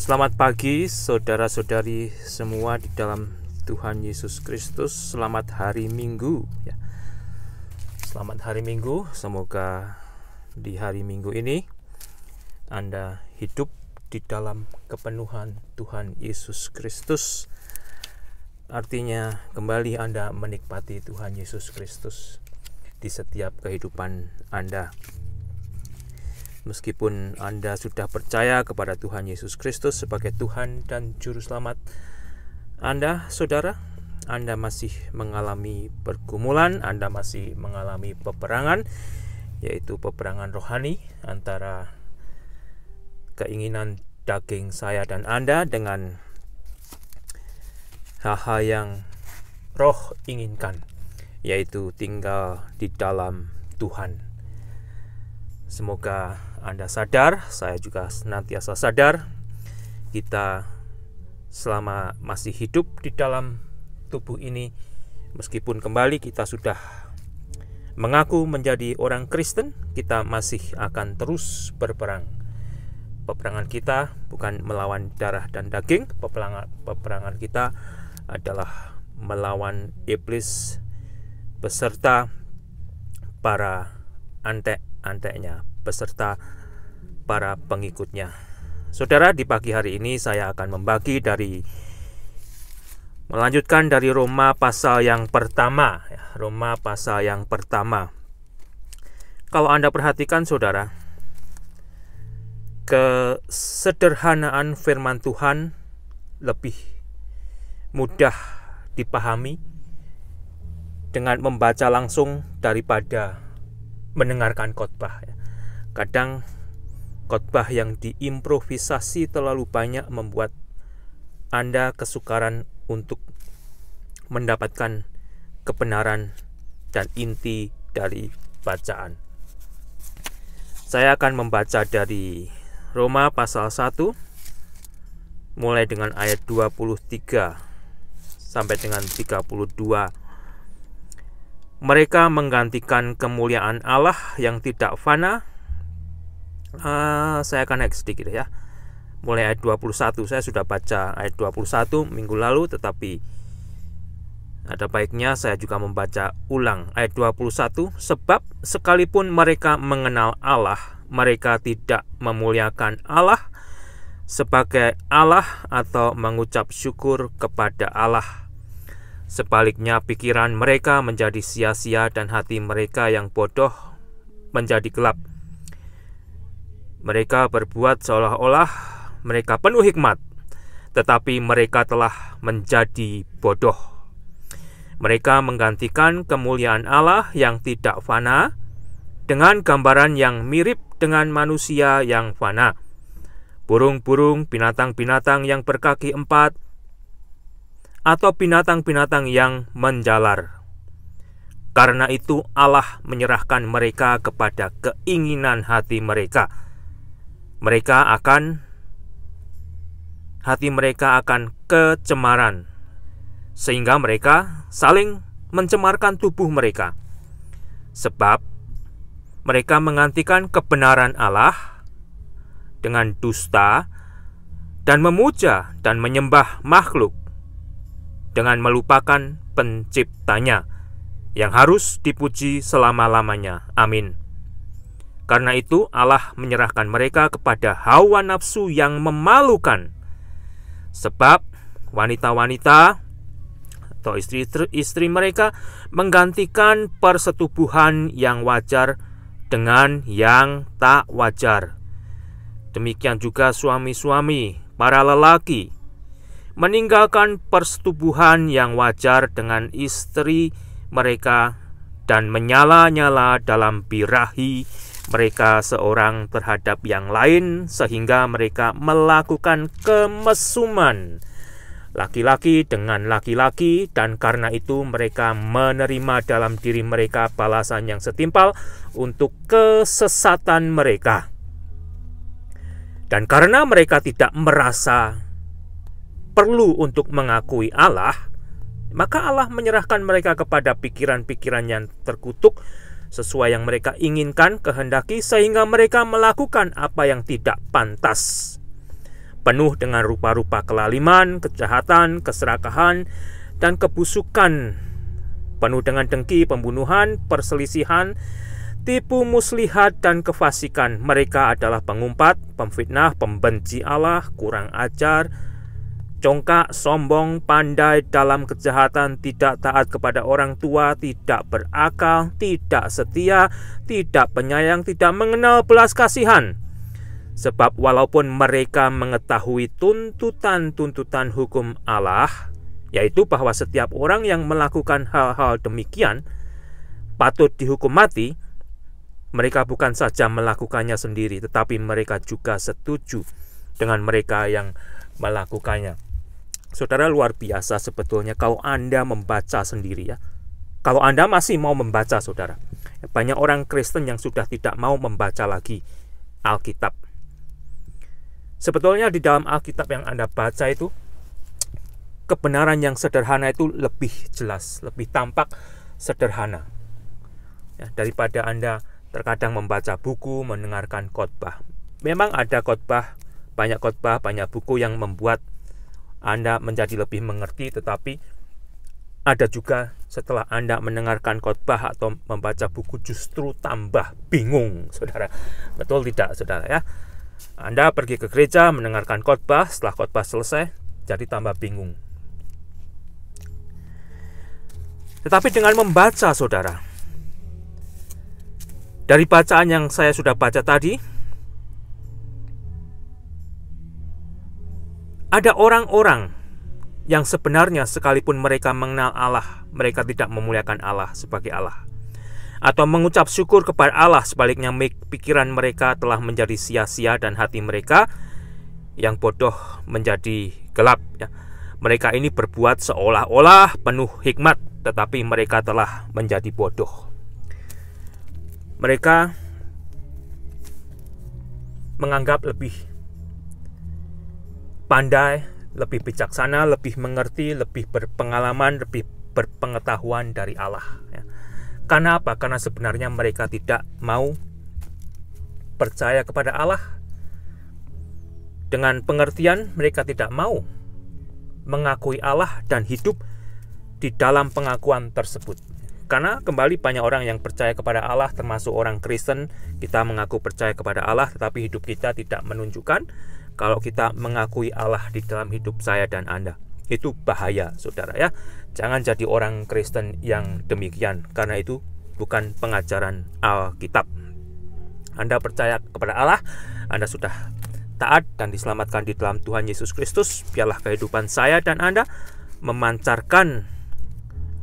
Selamat pagi saudara-saudari semua di dalam Tuhan Yesus Kristus. Selamat hari Minggu ya. Selamat hari Minggu. Semoga di hari Minggu ini Anda hidup di dalam kepenuhan Tuhan Yesus Kristus. Artinya kembali Anda menikmati Tuhan Yesus Kristus di setiap kehidupan Anda. Meskipun Anda sudah percaya kepada Tuhan Yesus Kristus sebagai Tuhan dan Juru Selamat Anda, saudara, Anda masih mengalami pergumulan, Anda masih mengalami peperangan, yaitu peperangan rohani antara keinginan daging saya dan Anda dengan hal-hal yang roh inginkan, yaitu tinggal di dalam Tuhan. Semoga Anda sadar, saya juga senantiasa sadar, kita selama masih hidup di dalam tubuh ini, meskipun kembali kita sudah mengaku menjadi orang Kristen, kita masih akan terus berperang. Peperangan kita bukan melawan darah dan daging, peperangan kita adalah melawan iblis beserta para antek-anteknya, beserta para pengikutnya. Saudara, di pagi hari ini saya akan melanjutkan dari Roma pasal yang pertama. Roma pasal yang pertama. Kalau Anda perhatikan, saudara, kesederhanaan firman Tuhan lebih mudah dipahami dengan membaca langsung daripada mendengarkan khotbah. Kadang khotbah yang diimprovisasi terlalu banyak membuat Anda kesukaran untuk mendapatkan kebenaran dan inti dari bacaan. Saya akan membaca dari Roma pasal 1 mulai dengan ayat 23 sampai dengan 32. Mereka menggantikan kemuliaan Allah yang tidak fana. Saya akan naik sedikit ya. Mulai ayat 21. Saya sudah baca ayat 21 minggu lalu, tetapi ada baiknya saya juga membaca ulang ayat 21. Sebab sekalipun mereka mengenal Allah, mereka tidak memuliakan Allah sebagai Allah atau mengucap syukur kepada Allah. Sebaliknya pikiran mereka menjadi sia-sia dan hati mereka yang bodoh menjadi gelap. Mereka berbuat seolah-olah mereka penuh hikmat, tetapi mereka telah menjadi bodoh. Mereka menggantikan kemuliaan Allah yang tidak fana dengan gambaran yang mirip dengan manusia yang fana, burung-burung, binatang-binatang yang berkaki 4, atau binatang-binatang yang menjalar. Karena itu Allah menyerahkan mereka kepada keinginan hati mereka. Hati mereka akan kecemaran, sehingga mereka saling mencemarkan tubuh mereka. Sebab mereka menggantikan kebenaran Allah dengan dusta dan memuja dan menyembah makhluk, dengan melupakan penciptanya yang harus dipuji selama-lamanya. Amin. Karena itu Allah menyerahkan mereka kepada hawa nafsu yang memalukan. Sebab wanita-wanita atau istri-istri mereka menggantikan persetubuhan yang wajar dengan yang tak wajar. Demikian juga suami-suami, para lelaki, meninggalkan persetubuhan yang wajar dengan istri mereka dan menyala-nyala dalam birahi mereka seorang terhadap yang lain, sehingga mereka melakukan kemesuman laki-laki dengan laki-laki, dan karena itu mereka menerima dalam diri mereka balasan yang setimpal untuk kesesatan mereka. Dan karena mereka tidak merasa perlu untuk mengakui Allah, maka Allah menyerahkan mereka kepada pikiran-pikiran yang terkutuk sesuai yang mereka inginkan, kehendaki, sehingga mereka melakukan apa yang tidak pantas. penuh dengan rupa-rupa kelaliman, kejahatan, keserakahan, dan kebusukan, penuh dengan dengki, pembunuhan, perselisihan, tipu muslihat, dan kefasikan. Mereka adalah pengumpat, pemfitnah, pembenci Allah, kurang ajar, congkak, sombong, pandai dalam kejahatan, tidak taat kepada orang tua, tidak berakal, tidak setia, tidak penyayang, tidak mengenal belas kasihan. Sebab walaupun mereka mengetahui tuntutan-tuntutan hukum Allah, yaitu bahwa setiap orang yang melakukan hal-hal demikian patut dihukum mati, mereka bukan saja melakukannya sendiri, tetapi mereka juga setuju dengan mereka yang melakukannya. Saudara, luar biasa sebetulnya kalau Anda membaca sendiri ya. Kalau Anda masih mau membaca, saudara. Banyak orang Kristen yang sudah tidak mau membaca lagi Alkitab. Sebetulnya di dalam Alkitab yang Anda baca itu, kebenaran yang sederhana itu lebih jelas, lebih tampak sederhana ya, daripada Anda terkadang membaca buku, mendengarkan khotbah. Memang ada khotbah, banyak buku yang membuat Anda menjadi lebih mengerti, tetapi ada juga setelah Anda mendengarkan khotbah atau membaca buku justru tambah bingung, saudara. Betul tidak, saudara ya? Anda pergi ke gereja mendengarkan khotbah, setelah khotbah selesai jadi tambah bingung. Tetapi dengan membaca, saudara, dari bacaan yang saya sudah baca tadi, ada orang-orang yang sebenarnya sekalipun mereka mengenal Allah, mereka tidak memuliakan Allah sebagai Allah, atau mengucap syukur kepada Allah. Sebaliknya pikiran mereka telah menjadi sia-sia dan hati mereka yang bodoh menjadi gelap ya. Mereka ini berbuat seolah-olah penuh hikmat, tetapi mereka telah menjadi bodoh. Mereka menganggap lebih pandai, lebih bijaksana, lebih mengerti, lebih berpengalaman, lebih berpengetahuan dari Allah ya. Karena apa? Karena sebenarnya mereka tidak mau percaya kepada Allah. Dengan pengertian, mereka tidak mau mengakui Allah dan hidup di dalam pengakuan tersebut. Karena kembali banyak orang yang percaya kepada Allah, termasuk orang Kristen, kita mengaku percaya kepada Allah, tetapi hidup kita tidak menunjukkan kalau kita mengakui Allah di dalam hidup saya dan Anda. Itu bahaya, saudara ya. Jangan jadi orang Kristen yang demikian, karena itu bukan pengajaran Alkitab. Anda percaya kepada Allah, Anda sudah taat dan diselamatkan di dalam Tuhan Yesus Kristus. Biarlah kehidupan saya dan Anda memancarkan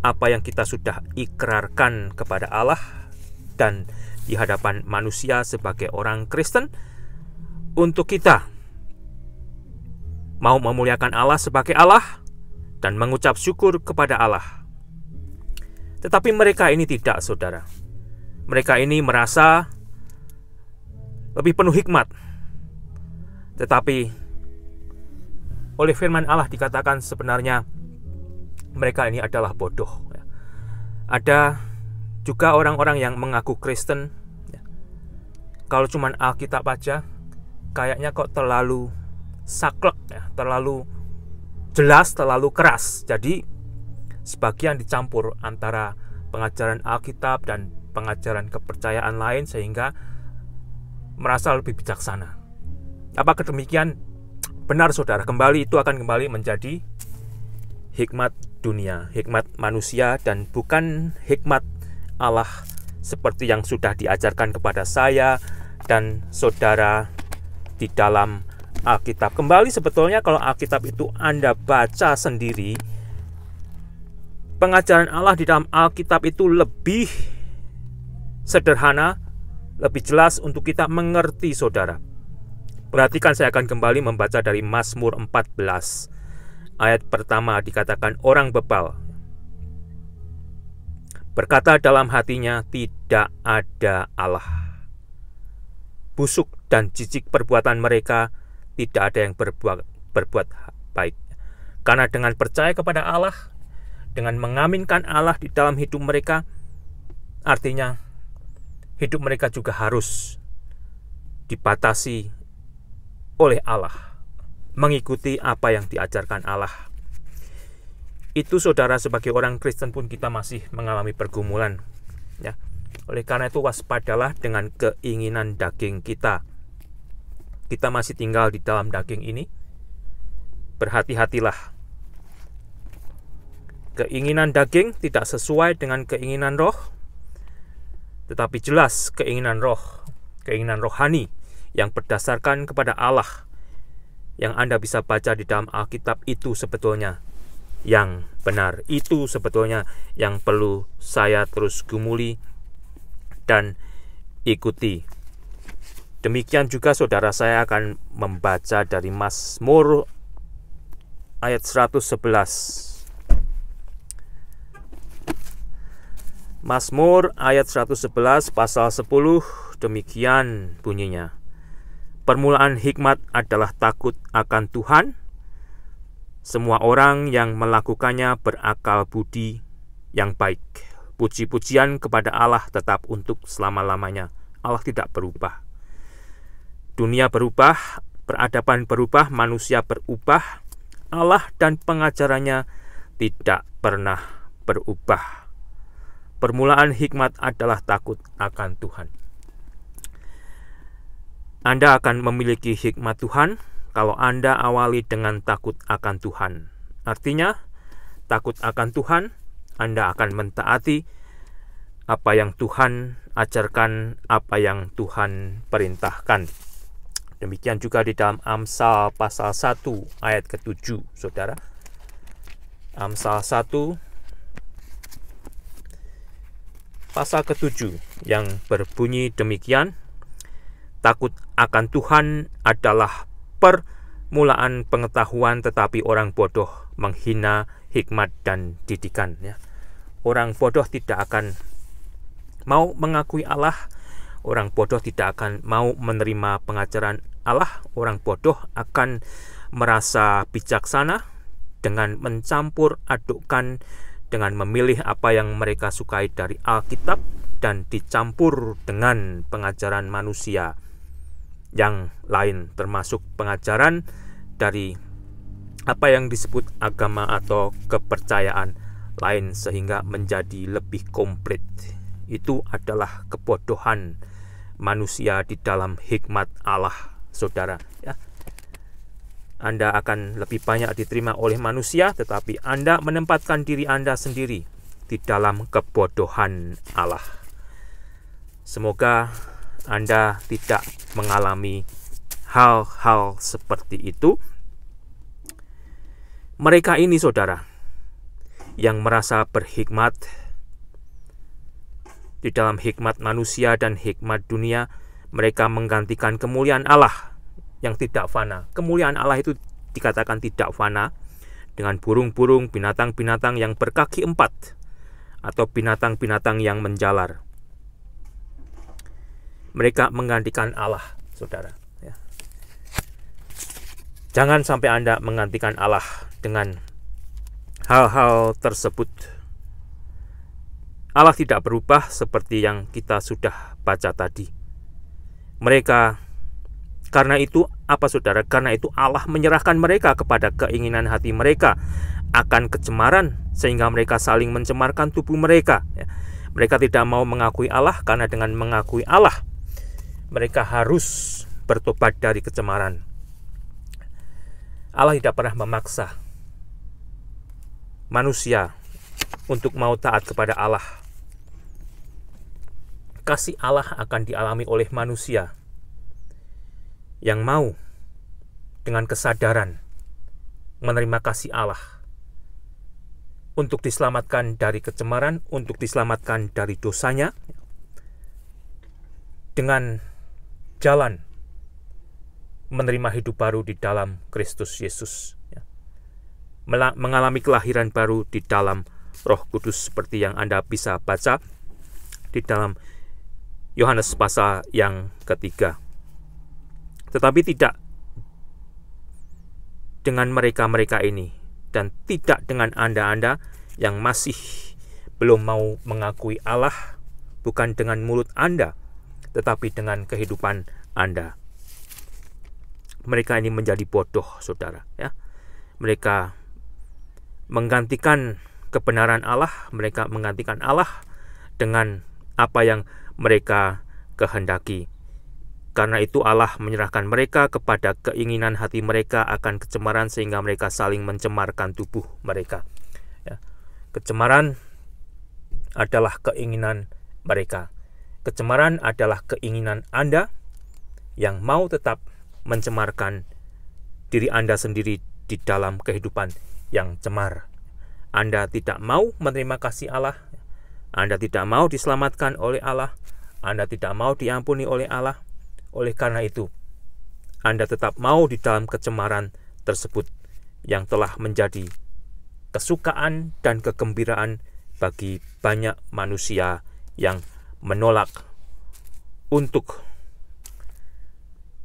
apa yang kita sudah ikrarkan kepada Allah dan di hadapan manusia sebagai orang Kristen, untuk kita mau memuliakan Allah sebagai Allah dan mengucap syukur kepada Allah. Tetapi mereka ini tidak, saudara. Mereka ini merasa lebih penuh hikmat. Tetapi oleh firman Allah dikatakan sebenarnya mereka ini adalah bodoh. Ada juga orang-orang yang mengaku Kristen, kalau cuma Alkitab aja, kayaknya kok terlalu saklek, terlalu jelas, terlalu keras. Jadi sebagian dicampur antara pengajaran Alkitab dan pengajaran kepercayaan lain sehingga merasa lebih bijaksana. Apakah demikian? Benar, saudara. Kembali itu akan kembali menjadi hikmat dunia, hikmat manusia, dan bukan hikmat Allah seperti yang sudah diajarkan kepada saya dan saudara di dalam Alkitab. Kembali sebetulnya kalau Alkitab itu Anda baca sendiri, pengajaran Allah di dalam Alkitab itu lebih sederhana, lebih jelas untuk kita mengerti, saudara. Perhatikan, saya akan kembali membaca dari Mazmur 14. Ayat pertama dikatakan, orang bebal berkata dalam hatinya, tidak ada Allah. Busuk dan jijik perbuatan mereka, tidak ada yang berbuat baik. Karena dengan percaya kepada Allah, dengan mengaminkan Allah di dalam hidup mereka, artinya hidup mereka juga harus dibatasi oleh Allah. mengikuti apa yang diajarkan Allah. Itu saudara, sebagai orang Kristen pun kita masih mengalami pergumulan, ya. Oleh karena itu waspadalah dengan keinginan daging kita. Kita masih tinggal di dalam daging ini. Berhati-hatilah. Keinginan daging tidak sesuai dengan keinginan roh, tetapi jelas keinginan roh, keinginan rohani yang berdasarkan kepada Allah, yang Anda bisa baca di dalam Alkitab, itu sebetulnya yang benar. Itu sebetulnya yang perlu saya terus gumuli dan ikuti. Demikian juga saudara, saya akan membaca dari Mazmur ayat 111. Mazmur ayat 111 pasal 10, demikian bunyinya. Permulaan hikmat adalah takut akan Tuhan. Semua orang yang melakukannya berakal budi yang baik. Puji-pujian kepada Allah tetap untuk selama-lamanya. Allah tidak berubah. Dunia berubah, peradaban berubah, manusia berubah. Allah dan pengajarannya tidak pernah berubah. Permulaan hikmat adalah takut akan Tuhan. Anda akan memiliki hikmat Tuhan kalau Anda awali dengan takut akan Tuhan. Artinya, takut akan Tuhan, Anda akan mentaati apa yang Tuhan ajarkan, apa yang Tuhan perintahkan. Demikian juga di dalam Amsal pasal 1 ayat ke-7, saudara. Amsal 1 pasal ke-7 yang berbunyi demikian. Takut akan Tuhan adalah permulaan pengetahuan, tetapi orang bodoh menghina hikmat dan didikan. Ya. Orang bodoh tidak akan mau mengakui Allah. Orang bodoh tidak akan mau menerima pengajaran Allah. Orang bodoh akan merasa bijaksana dengan mencampur adukkan, dengan memilih apa yang mereka sukai dari Alkitab dan dicampur dengan pengajaran manusia yang lain, termasuk pengajaran dari apa yang disebut agama atau kepercayaan lain, sehingga menjadi lebih komplit. Itu adalah kebodohan manusia di dalam hikmat Allah, saudara. Ya. Anda akan lebih banyak diterima oleh manusia, tetapi Anda menempatkan diri Anda sendiri di dalam kebodohan Allah. Semoga Anda tidak mengalami hal-hal seperti itu. Mereka ini, saudara, yang merasa berhikmat di dalam hikmat manusia dan hikmat dunia, mereka menggantikan kemuliaan Allah yang tidak fana. Kemuliaan Allah itu dikatakan tidak fana dengan burung-burung, binatang-binatang yang berkaki 4, atau binatang-binatang yang menjalar. Mereka menggantikan Allah, saudara. Ya. Jangan sampai Anda menggantikan Allah dengan hal-hal tersebut. Allah tidak berubah seperti yang kita sudah baca tadi. Mereka, karena itu apa, saudara? Karena itu Allah menyerahkan mereka kepada keinginan hati mereka akan kecemaran, sehingga mereka saling mencemarkan tubuh mereka. Ya. Mereka tidak mau mengakui Allah, karena dengan mengakui Allah, mereka harus bertobat dari kecemaran. Allah tidak pernah memaksa manusia untuk mau taat kepada Allah. Kasih Allah akan dialami oleh manusia yang mau dengan kesadaran menerima kasih Allah untuk diselamatkan dari kecemaran, untuk diselamatkan dari dosanya, dengan jalan menerima hidup baru di dalam Kristus Yesus, ya. Mengalami kelahiran baru di dalam Roh Kudus, seperti yang Anda bisa baca di dalam Yohanes pasal yang ketiga. Tetapi tidak dengan mereka-mereka ini, dan tidak dengan Anda-Anda yang masih belum mau mengakui Allah, bukan dengan mulut Anda, tetapi dengan kehidupan Anda. mereka ini menjadi bodoh, saudara. Ya, mereka menggantikan kebenaran Allah, mereka menggantikan Allah dengan apa yang mereka kehendaki. Karena itu Allah menyerahkan mereka kepada keinginan hati mereka akan kecemaran, sehingga mereka saling mencemarkan tubuh mereka. Ya. Kecemaran adalah keinginan mereka. Kecemaran adalah keinginan Anda yang mau tetap mencemarkan diri Anda sendiri di dalam kehidupan yang cemar. Anda tidak mau menerima kasih Allah, Anda tidak mau diselamatkan oleh Allah, Anda tidak mau diampuni oleh Allah. Oleh karena itu, Anda tetap mau di dalam kecemaran tersebut yang telah menjadi kesukaan dan kegembiraan bagi banyak manusia yang menolak untuk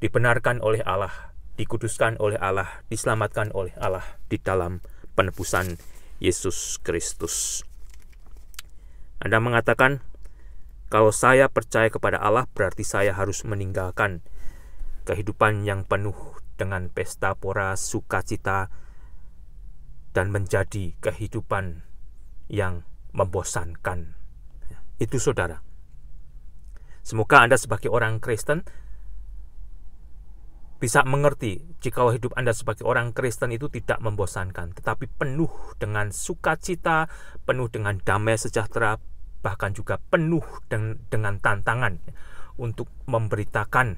dibenarkan oleh Allah, dikuduskan oleh Allah, diselamatkan oleh Allah di dalam penebusan Yesus Kristus. Anda mengatakan, kalau saya percaya kepada Allah, berarti saya harus meninggalkan kehidupan yang penuh dengan pesta pora, sukacita, dan menjadi kehidupan yang membosankan. Itu, saudara. Semoga Anda sebagai orang Kristen bisa mengerti jika hidup Anda sebagai orang Kristen itu tidak membosankan, tetapi penuh dengan sukacita, penuh dengan damai sejahtera, bahkan juga penuh dengan tantangan untuk memberitakan,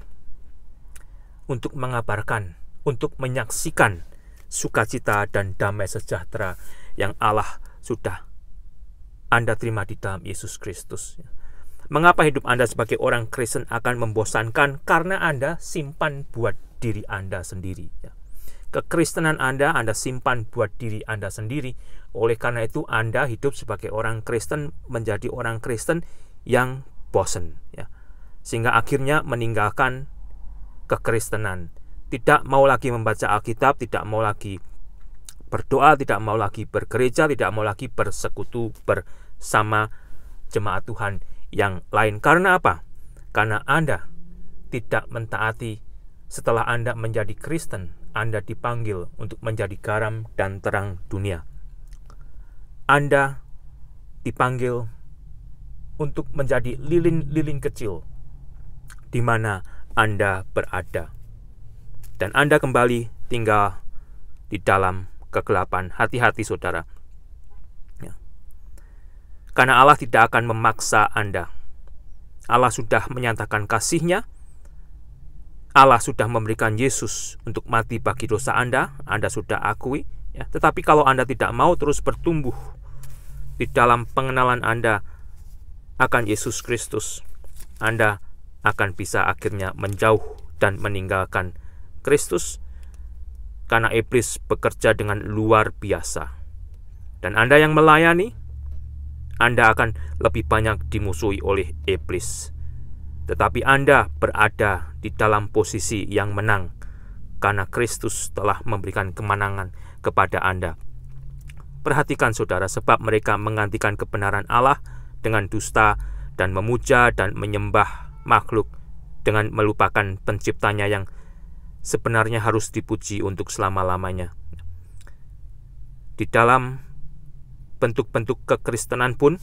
untuk mengabarkan, untuk menyaksikan sukacita dan damai sejahtera yang Allah sudah Anda terima di dalam Yesus Kristus. Mengapa hidup Anda sebagai orang Kristen akan membosankan? Karena Anda simpan buat diri Anda sendiri. Kekristenan Anda simpan buat diri Anda sendiri. Oleh karena itu, Anda hidup sebagai orang Kristen menjadi orang Kristen yang bosan. Sehingga akhirnya meninggalkan kekristenan. Tidak mau lagi membaca Alkitab, tidak mau lagi berdoa, tidak mau lagi bergereja, tidak mau lagi bersekutu bersama jemaat Tuhan yang lain. Karena apa? Karena Anda tidak mentaati. Setelah Anda menjadi Kristen, Anda dipanggil untuk menjadi garam dan terang dunia. Anda dipanggil untuk menjadi lilin-lilin kecil di mana Anda berada. Dan Anda kembali tinggal di dalam kegelapan. Hati-hati, saudara. Karena Allah tidak akan memaksa Anda. Allah sudah menyatakan kasih-Nya. Allah sudah memberikan Yesus untuk mati bagi dosa Anda. Anda sudah akui. Tetapi kalau Anda tidak mau terus bertumbuh di dalam pengenalan Anda akan Yesus Kristus, Anda akan bisa akhirnya menjauh dan meninggalkan Kristus, karena iblis bekerja dengan luar biasa. Dan Anda yang melayani, Anda akan lebih banyak dimusuhi oleh iblis. Tetapi Anda berada di dalam posisi yang menang, karena Kristus telah memberikan kemenangan kepada Anda. Perhatikan, saudara, sebab mereka menggantikan kebenaran Allah dengan dusta dan memuja dan menyembah makhluk dengan melupakan penciptanya yang sebenarnya harus dipuji untuk selama-lamanya. Di dalam bentuk-bentuk kekristenan pun,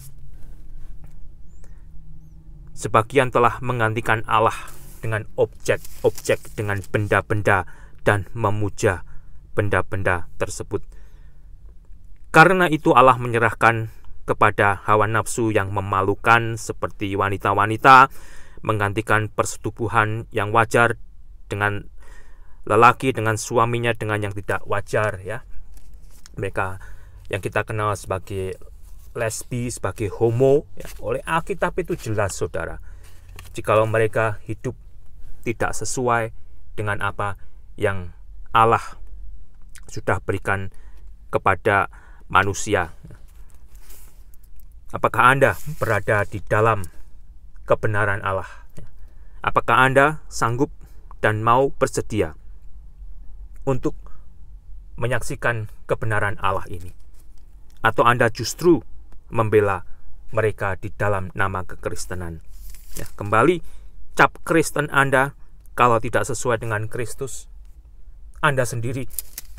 sebagian telah menggantikan Allah dengan objek-objek, dengan benda-benda, dan memuja benda-benda tersebut. Karena itu Allah menyerahkan kepada hawa nafsu yang memalukan seperti wanita-wanita, menggantikan persetubuhan yang wajar dengan lelaki, dengan suaminya, dengan yang tidak wajar. Mereka yang kita kenal sebagai lesbi, sebagai homo, oleh Alkitab itu jelas, saudara. Jikalau mereka hidup tidak sesuai dengan apa yang Allah sudah berikan kepada manusia. Apakah Anda berada di dalam kebenaran Allah? Apakah Anda sanggup dan mau bersedia untuk menyaksikan kebenaran Allah ini? Atau Anda justru membela mereka di dalam nama kekristenan? Kembali, cap Kristen Anda kalau tidak sesuai dengan Kristus, Anda sendiri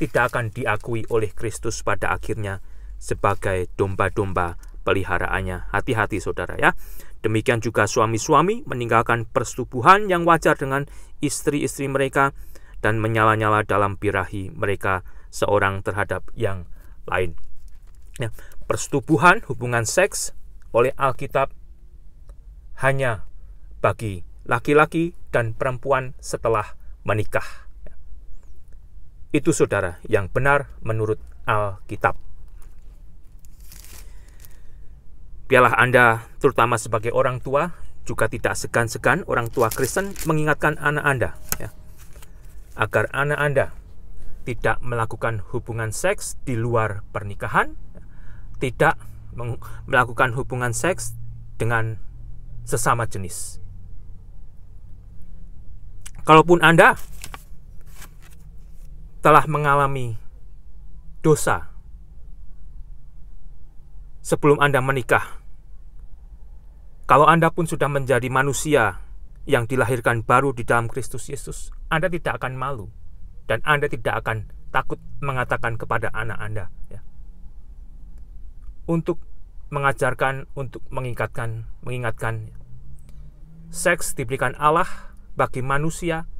tidak akan diakui oleh Kristus pada akhirnya sebagai domba-domba peliharaannya. Hati-hati saudara ya. Demikian juga suami-suami meninggalkan persetubuhan yang wajar dengan istri-istri mereka dan menyala-nyala dalam birahi mereka seorang terhadap yang lain. Ya, persetubuhan, hubungan seks oleh Alkitab hanya bagi laki-laki dan perempuan setelah menikah. Itu saudara yang benar menurut Alkitab. Biarlah Anda, terutama sebagai orang tua, juga tidak segan-segan orang tua Kristen mengingatkan anak Anda, ya, agar anak Anda tidak melakukan hubungan seks di luar pernikahan, tidak melakukan hubungan seks dengan sesama jenis. Kalaupun Anda telah mengalami dosa sebelum Anda menikah, kalau Anda pun sudah menjadi manusia yang dilahirkan baru di dalam Kristus Yesus, Anda tidak akan malu dan Anda tidak akan takut mengatakan kepada anak Anda, ya, untuk mengajarkan, untuk mengingatkan, seks diberikan Allah bagi manusia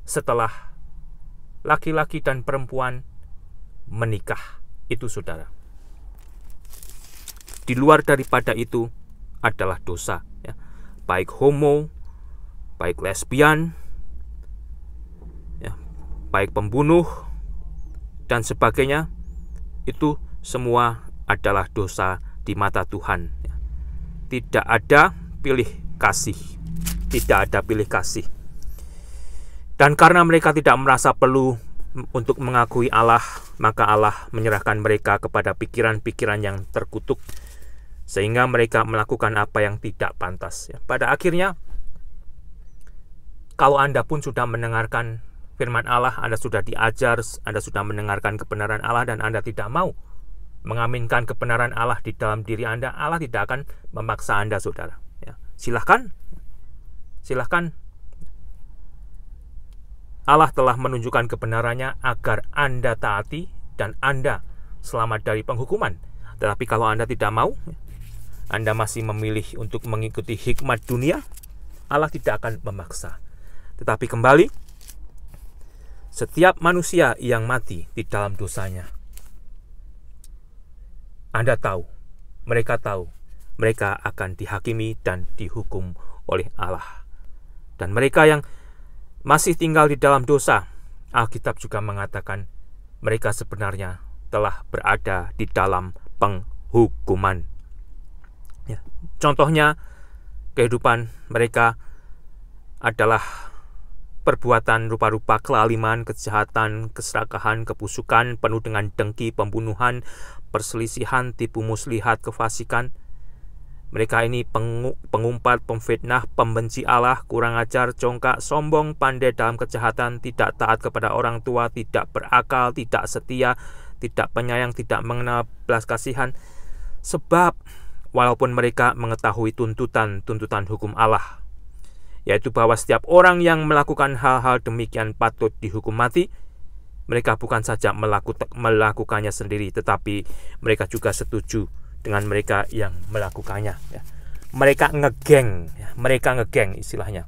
setelah laki-laki dan perempuan menikah. Itu saudara. Di luar daripada itu adalah dosa, ya. Baik homo, baik lesbian, ya, baik pembunuh dan sebagainya, itu semua adalah dosa di mata Tuhan, ya. Tidak ada pilih kasih. Tidak ada pilih kasih. Dan karena mereka tidak merasa perlu untuk mengakui Allah, maka Allah menyerahkan mereka kepada pikiran-pikiran yang terkutuk, sehingga mereka melakukan apa yang tidak pantas. Pada akhirnya, kalau Anda pun sudah mendengarkan firman Allah, Anda sudah diajar, Anda sudah mendengarkan kebenaran Allah, dan Anda tidak mau mengaminkan kebenaran Allah di dalam diri Anda, Allah tidak akan memaksa Anda, saudara. Ya, silahkan. Allah telah menunjukkan kebenarannya agar Anda taati dan Anda selamat dari penghukuman. Tetapi kalau Anda tidak mau, Anda masih memilih untuk mengikuti hikmat dunia, Allah tidak akan memaksa. Tetapi kembali, setiap manusia yang mati di dalam dosanya, Anda tahu, mereka akan dihakimi dan dihukum oleh Allah. Dan mereka yang masih tinggal di dalam dosa, Alkitab juga mengatakan mereka sebenarnya telah berada di dalam penghukuman. Ya, contohnya, kehidupan mereka adalah perbuatan rupa-rupa kelaliman, kejahatan, keserakahan, kebusukan, penuh dengan dengki, pembunuhan, perselisihan, tipu muslihat, kefasikan. Mereka ini pengumpat, pemfitnah, pembenci Allah, kurang ajar, congkak, sombong, pandai dalam kejahatan, tidak taat kepada orang tua, tidak berakal, tidak setia, tidak penyayang, tidak mengenal belas kasihan. Sebab walaupun mereka mengetahui tuntutan hukum Allah, yaitu bahwa setiap orang yang melakukan hal-hal demikian patut dihukum mati, mereka bukan saja melakukannya sendiri, tetapi mereka juga setuju dengan mereka yang melakukannya, ya. Mereka ngegeng, ya. Mereka ngegeng istilahnya.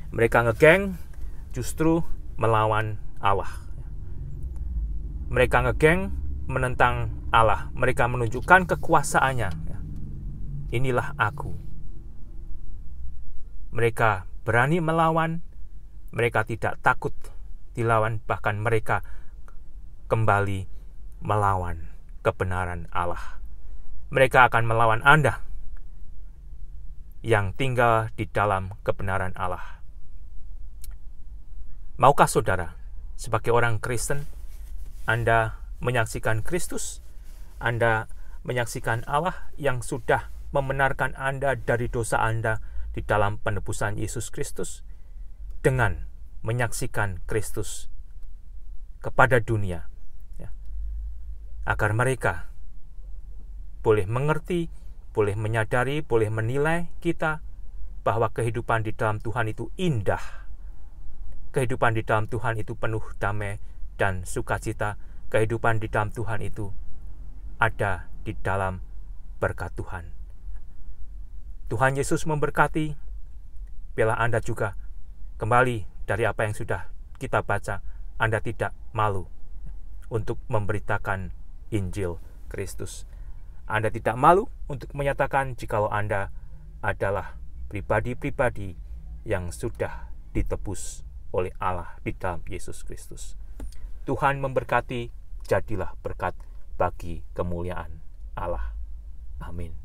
Mereka ngegeng justru melawan Allah. Mereka ngegeng menentang Allah. Mereka menunjukkan kekuasaannya, ya. Inilah aku. Mereka berani melawan. Mereka tidak takut dilawan. Bahkan mereka kembali melawan kebenaran Allah. Mereka akan melawan Anda yang tinggal di dalam kebenaran Allah. Maukah saudara, sebagai orang Kristen, Anda menyaksikan Kristus? Anda menyaksikan Allah yang sudah membenarkan Anda dari dosa Anda di dalam penebusan Yesus Kristus, dengan menyaksikan Kristus kepada dunia, agar mereka boleh mengerti, boleh menyadari, boleh menilai kita bahwa kehidupan di dalam Tuhan itu indah. kehidupan di dalam Tuhan itu penuh damai dan sukacita. Kehidupan di dalam Tuhan itu ada di dalam berkat Tuhan. Tuhan Yesus memberkati. Biarlah Anda juga kembali dari apa yang sudah kita baca, Anda tidak malu untuk memberitakan Injil Kristus. Anda tidak malu untuk menyatakan jikalau Anda adalah pribadi-pribadi yang sudah ditebus oleh Allah di dalam Yesus Kristus. Tuhan memberkati, jadilah berkat bagi kemuliaan Allah. Amin.